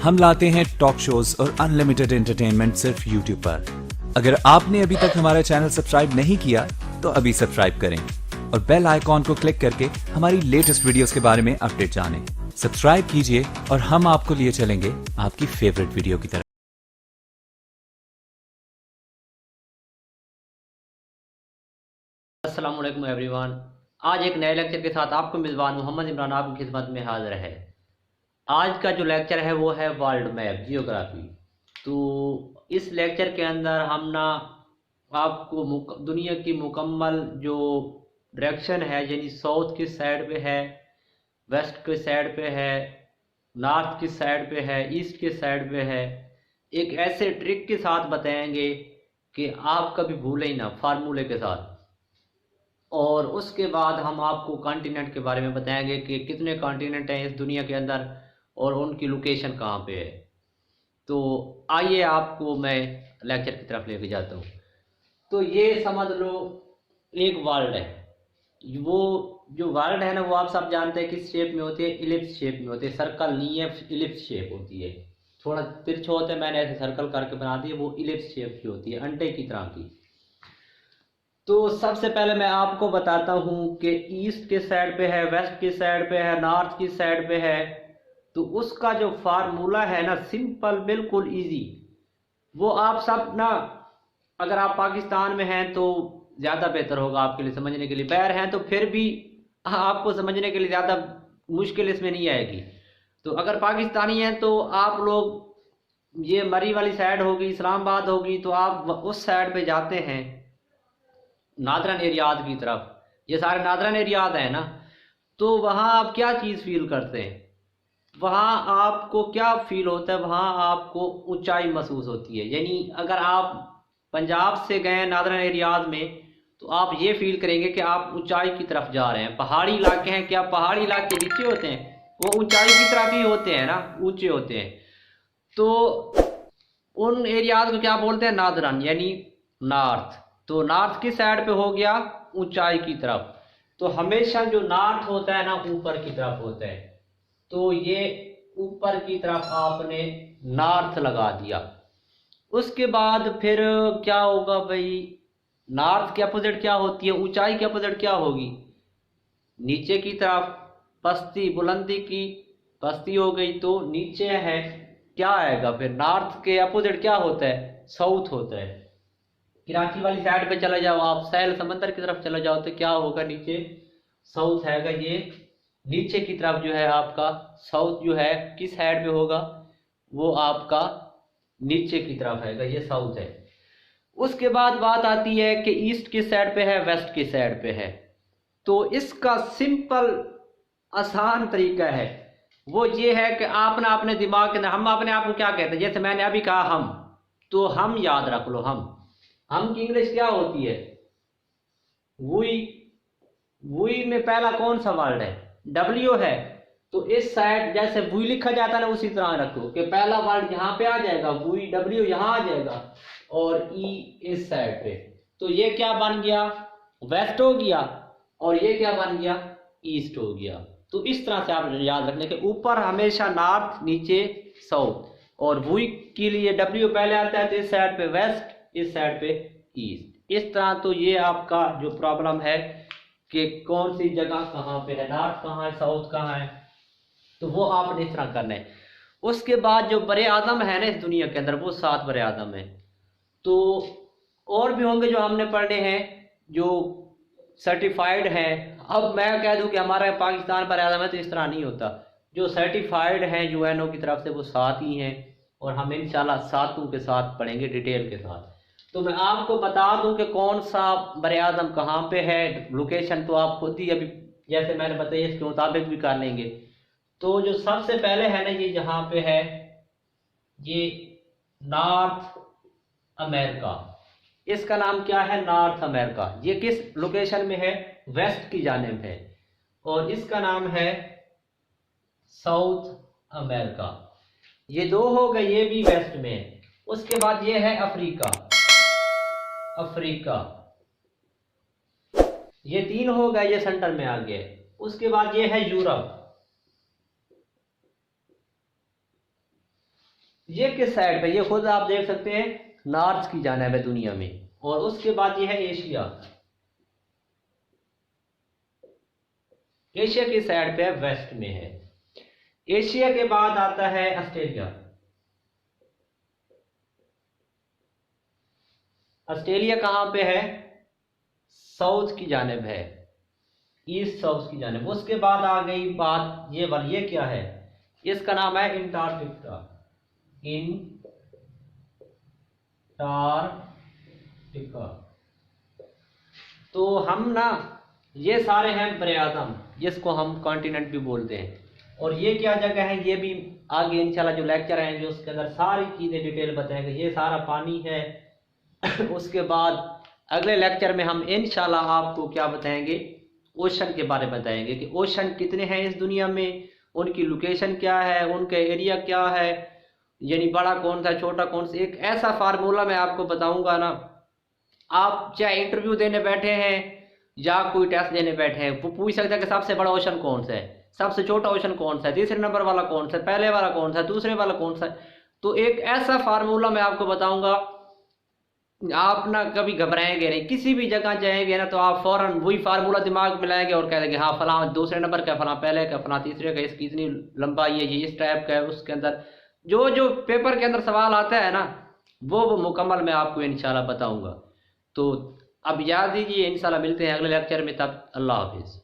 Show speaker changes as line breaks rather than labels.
हम लाते हैं talk shows और अनलिमिटेड एंटरटेनमेंट सिर्फ यूट्यूब पर। अगर आपने अभी तक हमारा चैनल सब्सक्राइब नहीं किया तो अभी सब्सक्राइब करें और बेल आइकॉन को क्लिक करके हमारी लेटेस्ट वीडियोस के बारे में अपडेट जानें। सब्सक्राइब कीजिए और हम आपको लिए चलेंगे आपकी फेवरेट वीडियो की तरफ।
अस्सलाम वालेकुम एवरीवन। आज एक नए लेक्चर के साथ आपको मेज़बान मोहम्मद इमरान आपकी खिदमत में हाजिर है। आज का जो लेक्चर है वो है वर्ल्ड मैप जियोग्राफी। तो इस लेक्चर के अंदर हम ना आपको दुनिया की मुकम्मल जो डायरेक्शन है, यानी साउथ की साइड पे है, वेस्ट की साइड पे है, नॉर्थ की साइड पे है, ईस्ट की साइड पे है, एक ऐसे ट्रिक के साथ बताएंगे कि आप कभी भूलें ही ना, फार्मूले के साथ। और उसके बाद हम आपको कॉन्टिनेंट के बारे में बताएंगे कि कितने कॉन्टिनेंट हैं इस दुनिया के अंदर और उनकी लोकेशन कहाँ पे है। तो आइए आपको मैं लेक्चर की तरफ लेके जाता हूँ। तो ये समझ लो एक वर्ल्ड है। वो जो वर्ल्ड है ना, वो आप सब जानते हैं किस शेप में होती है, इलिप्स शेप में होती है। सर्कल नहीं है, इलिप्स शेप होती है। थोड़ा तिरछा होता है, मैंने ऐसे सर्कल करके बना दिया, वो इलिप्स शेप की होती है, अंडे की तरह की। तो सबसे पहले मैं आपको बताता हूँ कि ईस्ट के साइड पे है, वेस्ट की साइड पे है, नॉर्थ की साइड पे है। तो उसका जो फार्मूला है ना, सिंपल, बिल्कुल इजी। वो आप सब ना, अगर आप पाकिस्तान में हैं तो ज़्यादा बेहतर होगा आपके लिए समझने के लिए। बाहर हैं तो फिर भी आपको समझने के लिए ज़्यादा मुश्किल इसमें नहीं आएगी। तो अगर पाकिस्तानी हैं तो आप लोग, ये मरी वाली साइड होगी, इस्लामाबाद होगी, तो आप उस साइड पे जाते हैं नादरन एरियाज की तरफ। ये सारे नादरन एरियाज हैं ना, तो वहाँ आप क्या चीज़ फील करते हैं? वहाँ आपको क्या फील होता है? वहाँ आपको ऊंचाई महसूस होती है। यानी अगर आप पंजाब से गए नादरन एरियाज में तो आप ये फील करेंगे कि आप ऊंचाई की तरफ जा रहे हैं। पहाड़ी इलाके हैं, क्या पहाड़ी इलाके नीचे होते हैं? वो ऊंचाई की तरफ ही होते हैं ना, ऊंचे होते हैं। तो उन एरियाज को क्या बोलते हैं? नादरन, यानी नॉर्थ। तो नॉर्थ की साइड पे हो गया ऊंचाई की तरफ। तो हमेशा जो नॉर्थ होता है ना, ऊपर की तरफ होता है। तो ये ऊपर की तरफ आपने नॉर्थ लगा दिया। उसके बाद फिर क्या होगा भाई? नॉर्थ के अपोजिट क्या होती है? ऊंचाई के अपोजिट क्या होगी? नीचे की तरफ पस्ती, बुलंदी की पस्ती हो गई। तो नीचे है, क्या आएगा फिर? नॉर्थ के अपोजिट क्या होता है? साउथ होता है। कराची वाली साइड पे चला जाओ आप, सैल समंदर की तरफ चला जाओ, तो क्या होगा? नीचे साउथ हैगा। ये नीचे की तरफ जो है आपका साउथ जो है किस साइड पे होगा? वो आपका नीचे की तरफ हैगा, ये साउथ है। उसके बाद बात आती है कि ईस्ट की साइड पे है, वेस्ट की साइड पे है। तो इसका सिंपल आसान तरीका है, वो ये है कि आप ना अपने दिमाग के अंदर, हम अपने आप को क्या कहते हैं? जैसे मैंने अभी कहा हम, तो हम याद रख लो। हम की इंग्लिश क्या होती है? वुई। वुई में पहला कौन सा वर्ड है? डब्ल्यू है। तो इस साइड जैसे वुई लिखा जाता है ना, उसी तरह रखो कि पहला वर्ड यहाँ पे आ जाएगा, वुई, डब्ल्यू यहाँ आ जाएगा और ई इस साइड पे। तो ये क्या बन गया? वेस्ट हो गया। और ये क्या बन गया? ईस्ट हो गया। तो इस तरह से आप याद रखने के, ऊपर हमेशा नॉर्थ, नीचे साउथ। और वुई के लिए डब्ल्यू पहले आता है, तो इस साइड पे वेस्ट, इस साइड पे ईस्ट। इस तरह तो ये आपका जो प्रॉब्लम है कि कौन सी जगह कहाँ पे है, नॉर्थ कहाँ है, साउथ कहाँ है, तो वो आपने इस तरह करना है। उसके बाद जो बड़े आदम है ना इस दुनिया के अंदर, वो 7 बड़े आदम है। तो और भी होंगे जो हमने पढ़े हैं, जो सर्टिफाइड हैं। अब मैं कह दूं कि हमारा पाकिस्तान बड़े आदम है, तो इस तरह नहीं होता। जो सर्टिफाइड हैं यूएनओ की तरफ से, वो 7 ही हैं। और हम इंशाल्लाह सातों के साथ पढ़ेंगे, डिटेल के साथ। तो मैं आपको बता दूं कि कौन सा बरे आदम कहाँ पे है, लोकेशन तो आप खुद ही अभी जैसे मैंने बताया इसके मुताबिक भी कर लेंगे। तो जो सबसे पहले है ना, ये जहाँ पे है, ये नॉर्थ अमेरिका। इसका नाम क्या है? North America. ये किस लोकेशन में है? वेस्ट की जानिब है। और इसका नाम है साउथ अमेरिका। ये 2 हो गए, ये भी वेस्ट में है। उसके बाद ये है अफ्रीका। अफ्रीका, ये 3 हो गए, ये सेंटर में आ गए। उसके बाद ये है यूरोप। ये किस साइड पे, ये खुद आप देख सकते हैं नॉर्थ की जानिब है दुनिया में, और उसके बाद ये है एशिया। एशिया की साइड पे वेस्ट में है। एशिया के बाद आता है ऑस्ट्रेलिया। ऑस्ट्रेलिया कहाँ पे है? साउथ की जानिब है, ईस्ट साउथ की जानिब। उसके बाद आ गई बात ये वाली, ये क्या है? इसका नाम है अंटार्कटिका। अंटार्कटिका। तो हम ना, ये सारे हैं बरे आज़म, जिसको हम कॉन्टिनेंट भी बोलते हैं। और ये क्या जगह है, ये भी आगे इंशाल्लाह जो लेक्चर आएंगे उसके अंदर सारी चीज़ें डिटेल बताएंगे। ये सारा पानी है। उसके बाद अगले लेक्चर में हम इंशाल्लाह आपको क्या बताएंगे, ओशन के बारे में बताएंगे कि ओशन कितने हैं इस दुनिया में, उनकी लोकेशन क्या है, उनका एरिया क्या है, यानी बड़ा कौन सा छोटा कौन सा। एक ऐसा फार्मूला मैं आपको बताऊंगा ना, आप चाहे इंटरव्यू देने बैठे हैं या कोई टेस्ट देने बैठे हैं, वो पूछ सकते हैं कि सबसे बड़ा ओशन कौन सा है, सबसे छोटा ओशन कौन सा है, तीसरे नंबर वाला कौन सा है, पहले वाला कौन सा है, दूसरे वाला कौन सा है। तो एक ऐसा फार्मूला मैं आपको बताऊंगा, आप ना कभी घबराएंगे नहीं। किसी भी जगह जाएंगे ना तो आप फौरन वही फार्मूला दिमाग में लाएंगे और कह देंगे हाँ फलां दूसरे नंबर का, फलां पहले का, फलां तीसरे का, इसकी इतनी लंबाई है, ये इस टाइप का है। उसके अंदर जो जो पेपर के अंदर सवाल आता है ना, वो मुकम्मल मैं आपको इंशाल्लाह बताऊंगा। तो अब याद दीजिए, इंशाल्लाह मिलते हैं अगले लेक्चर में। तब अल्लाह हाफिज़।